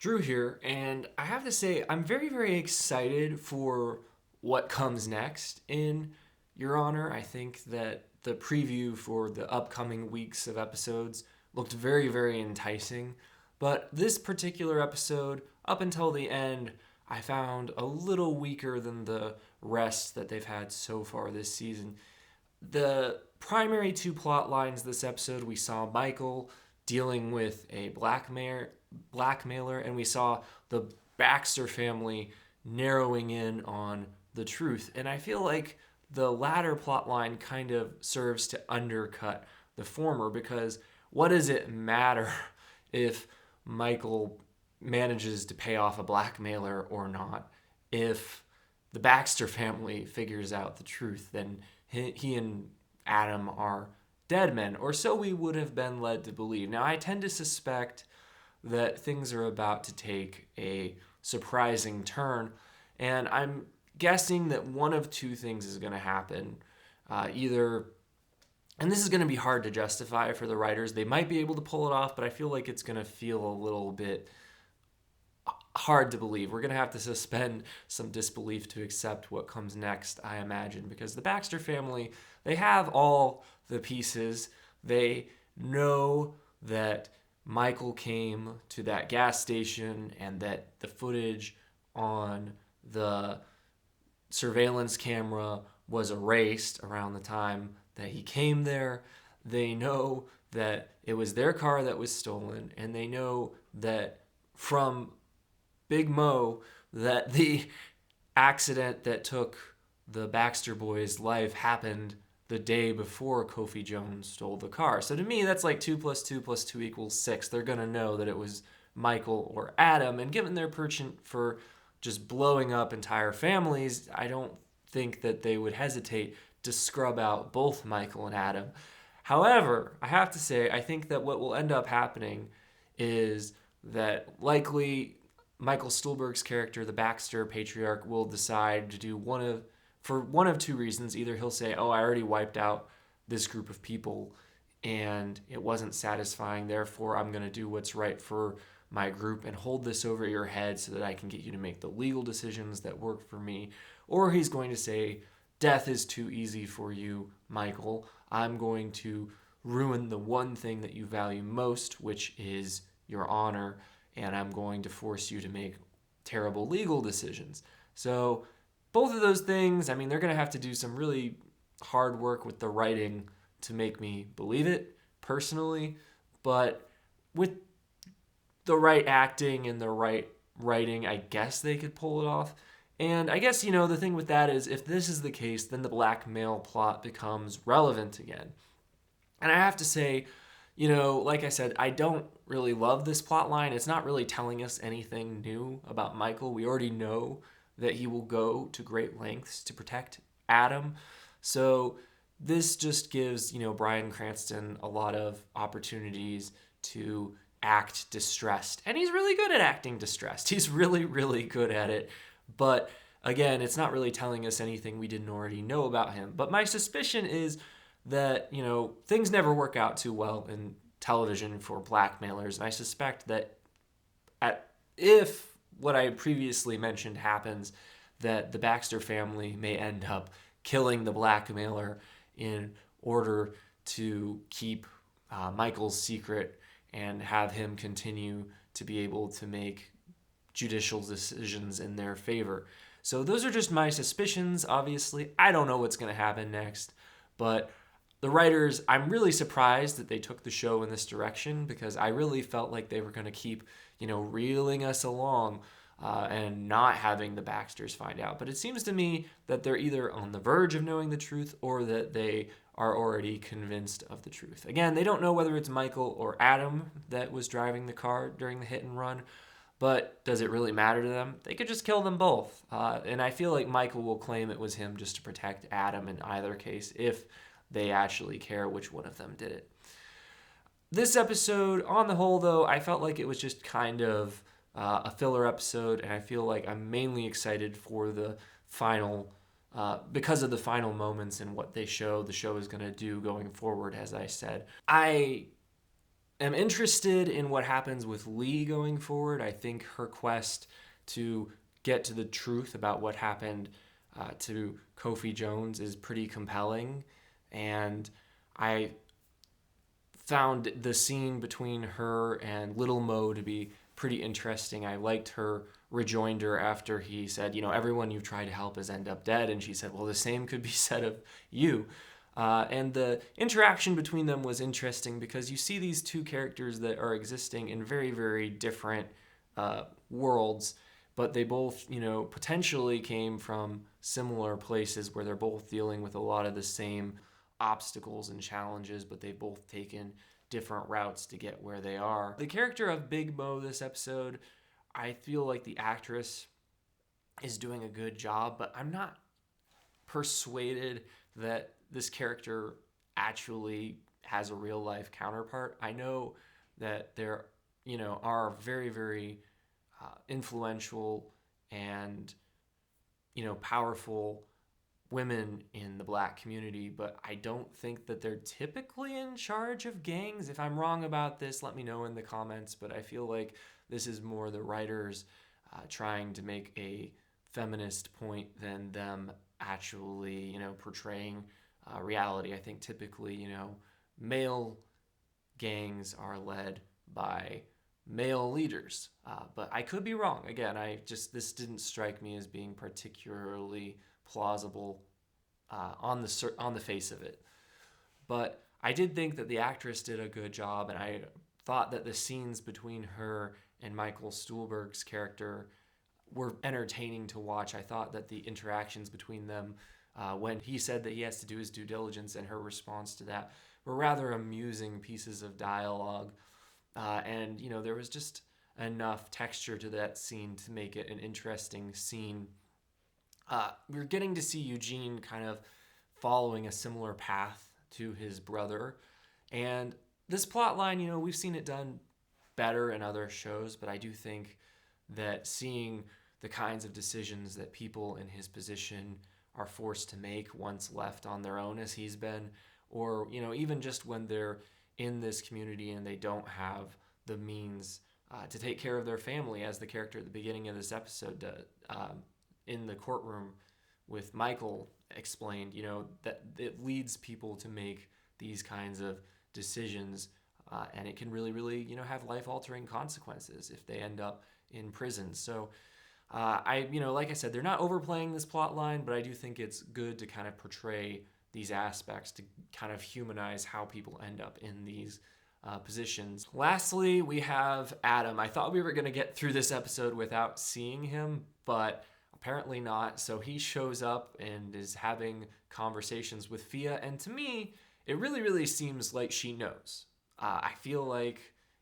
Drew here, and I have to say, I'm very, very excited for what comes next in Your Honor. I think that the preview for the upcoming weeks of episodes looked very, very enticing. But this particular episode, up until the end, I found a little weaker than the rest that they've had so far this season. The primary two plot lines this episode, we saw Michael dealing with a blackmailer, and we saw the Baxter family narrowing in on the truth. And I feel like the latter plot line kind of serves to undercut the former, because what does it matter if Michael manages to pay off a blackmailer or not? If the Baxter family figures out the truth, then he and Adam are dead men, or so we would have been led to believe. Now, I tend to suspect that things are about to take a surprising turn, and I'm guessing that one of two things is going to happen. Either, and this is going to be hard to justify for the writers, they might be able to pull it off, but I feel like it's going to feel a little bit hard to believe. We're going to have to suspend some disbelief to accept what comes next, I imagine, because the Baxter family, they have all the pieces. They know that Michael came to that gas station and that the footage on the surveillance camera was erased around the time that he came there. They know that it was their car that was stolen, and they know that from Big Mo that the accident that took the Baxter boys' life happened the day before Kofi Jones stole the car. So to me, that's like 2 plus 2 plus 2 equals 6. They're going to know that it was Michael or Adam. And given their penchant for just blowing up entire families, I don't think that they would hesitate to scrub out both Michael and Adam. However, I have to say, I think that what will end up happening is that likely Michael Stuhlbarg's character, the Baxter patriarch, will decide to do for one of two reasons. Either he'll say, oh, I already wiped out this group of people and it wasn't satisfying, therefore I'm going to do what's right for my group and hold this over your head so that I can get you to make the legal decisions that work for me. Or he's going to say, death is too easy for you, Michael. I'm going to ruin the one thing that you value most, which is your honor, and I'm going to force you to make terrible legal decisions. So both of those things, I mean, they're going to have to do some really hard work with the writing to make me believe it personally, but with the right acting and the right writing, I guess they could pull it off. And I guess, the thing with that is if this is the case, then the blackmail plot becomes relevant again. And I have to say, like I said, I don't really love this plot line. It's not really telling us anything new about Michael. We already know that he will go to great lengths to protect Adam. So this just gives, Bryan Cranston a lot of opportunities to act distressed. And he's really good at acting distressed. He's really, really good at it. But again, it's not really telling us anything we didn't already know about him. But my suspicion is that, things never work out too well in television for blackmailers. And I suspect that if what I previously mentioned happens, that the Baxter family may end up killing the blackmailer in order to keep Michael's secret and have him continue to be able to make judicial decisions in their favor. So those are just my suspicions, obviously. I don't know what's going to happen next, but the writers, I'm really surprised that they took the show in this direction, because I really felt like they were going to keep, reeling us along and not having the Baxters find out. But it seems to me that they're either on the verge of knowing the truth or that they are already convinced of the truth. Again, they don't know whether it's Michael or Adam that was driving the car during the hit and run, but does it really matter to them? They could just kill them both. And I feel like Michael will claim it was him just to protect Adam in either case, if they actually care which one of them did it. This episode, on the whole, though, I felt like it was just kind of a filler episode, and I feel like I'm mainly excited for the final, because of the final moments and what the show is going to do going forward, as I said. I am interested in what happens with Lee going forward. I think her quest to get to the truth about what happened to Kofi Jones is pretty compelling. And I found the scene between her and Little Mo to be pretty interesting. I liked her rejoinder after he said, everyone you've tried to help has ended up dead. And she said, well, the same could be said of you. And the interaction between them was interesting because you see these two characters that are existing in very, very different worlds, but they both, potentially came from similar places where they're both dealing with a lot of the same obstacles and challenges, but they've both taken different routes to get where they are. The character of Big Mo this episode, I feel like the actress is doing a good job, but I'm not persuaded that this character actually has a real life counterpart. I know that there, are very, very influential and, powerful women in the black community, but I don't think that they're typically in charge of gangs. If I'm wrong about this, let me know in the comments, but I feel like this is more the writers trying to make a feminist point than them actually, portraying reality. I think typically, male gangs are led by male leaders, but I could be wrong. Again, this didn't strike me as being particularly plausible on the face of it. But I did think that the actress did a good job, and I thought that the scenes between her and Michael Stuhlbarg's character were entertaining to watch. I thought that the interactions between them, when he said that he has to do his due diligence and her response to that, were rather amusing pieces of dialogue. And, there was just enough texture to that scene to make it an interesting scene. We're getting to see Eugene kind of following a similar path to his brother. And this plot line, we've seen it done better in other shows, but I do think that seeing the kinds of decisions that people in his position are forced to make once left on their own as he's been, or, even just when they're in this community and they don't have the means to take care of their family, as the character at the beginning of this episode does, in the courtroom with Michael explained, that it leads people to make these kinds of decisions, and it can really, really, have life-altering consequences if they end up in prison. So like I said, they're not overplaying this plot line, but I do think it's good to kind of portray these aspects to kind of humanize how people end up in these positions. Lastly, we have Adam. I thought we were going to get through this episode without seeing him, but apparently not. So he shows up and is having conversations with Fia, and to me, it really, really seems like she knows. I feel like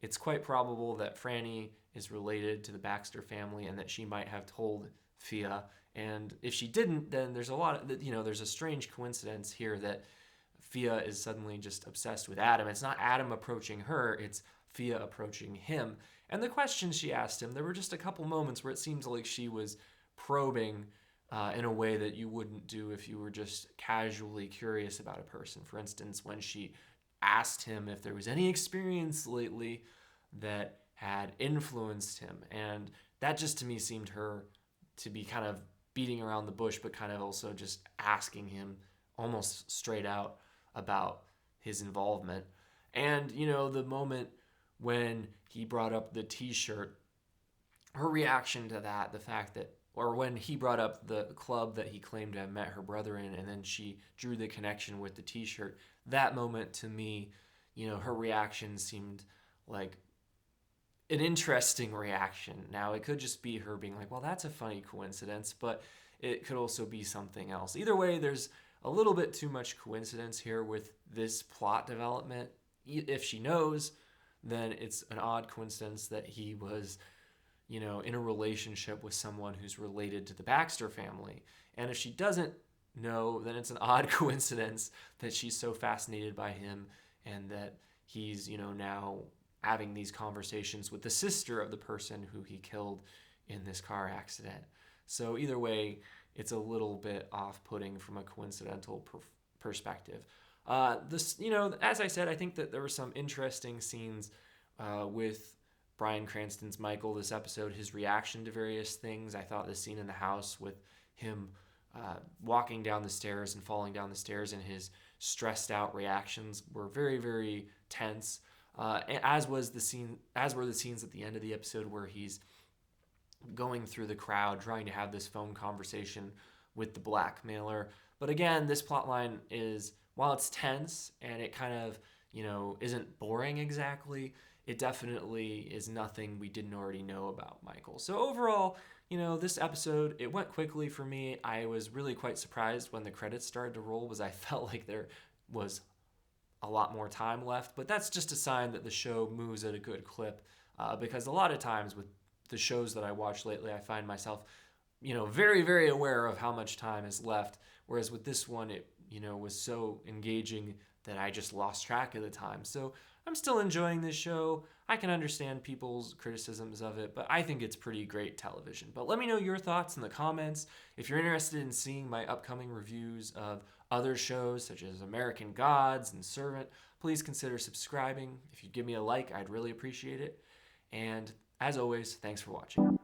it's quite probable that Franny is related to the Baxter family and that she might have told Fia. And if she didn't, then there's there's a strange coincidence here that Fia is suddenly just obsessed with Adam. It's not Adam approaching her, it's Fia approaching him. And the questions she asked him, there were just a couple moments where it seems like she was probing in a way that you wouldn't do if you were just casually curious about a person. For instance, when she asked him if there was any experience lately that had influenced him. And that just to me seemed her to be kind of beating around the bush, but kind of also just asking him almost straight out about his involvement. And, the moment when he brought up the t-shirt, her reaction to that, the fact that, or when he brought up the club that he claimed to have met her brother in, and then she drew the connection with the t-shirt, that moment to me, her reaction seemed like an interesting reaction. Now, it could just be her being like, well, that's a funny coincidence, but it could also be something else. Either way, there's a little bit too much coincidence here with this plot development. If she knows, then it's an odd coincidence that he was, in a relationship with someone who's related to the Baxter family. And if she doesn't know, then it's an odd coincidence that she's so fascinated by him and that he's, now having these conversations with the sister of the person who he killed in this car accident. So either way, it's a little bit off-putting from a coincidental perspective. As I said, I think that there were some interesting scenes with Bryan Cranston's Michael this episode, his reaction to various things. I thought the scene in the house with him walking down the stairs and falling down the stairs and his stressed out reactions were very, very tense. As were the scenes at the end of the episode where he's going through the crowd trying to have this phone conversation with the blackmailer. But again, this plotline is, while it's tense and it kind of, isn't boring exactly, it definitely is nothing we didn't already know about Michael. So overall, this episode, it went quickly for me. I was really quite surprised when the credits started to roll, because I felt like there was a lot more time left. But that's just a sign that the show moves at a good clip, because a lot of times with the shows that I watch lately, I find myself, very, very aware of how much time is left. Whereas with this one, it, was so engaging that I just lost track of the time. So I'm still enjoying this show. I can understand people's criticisms of it, but I think it's pretty great television. But let me know your thoughts in the comments. If you're interested in seeing my upcoming reviews of other shows such as American Gods and Servant, please consider subscribing. If you'd give me a like, I'd really appreciate it. And as always, thanks for watching.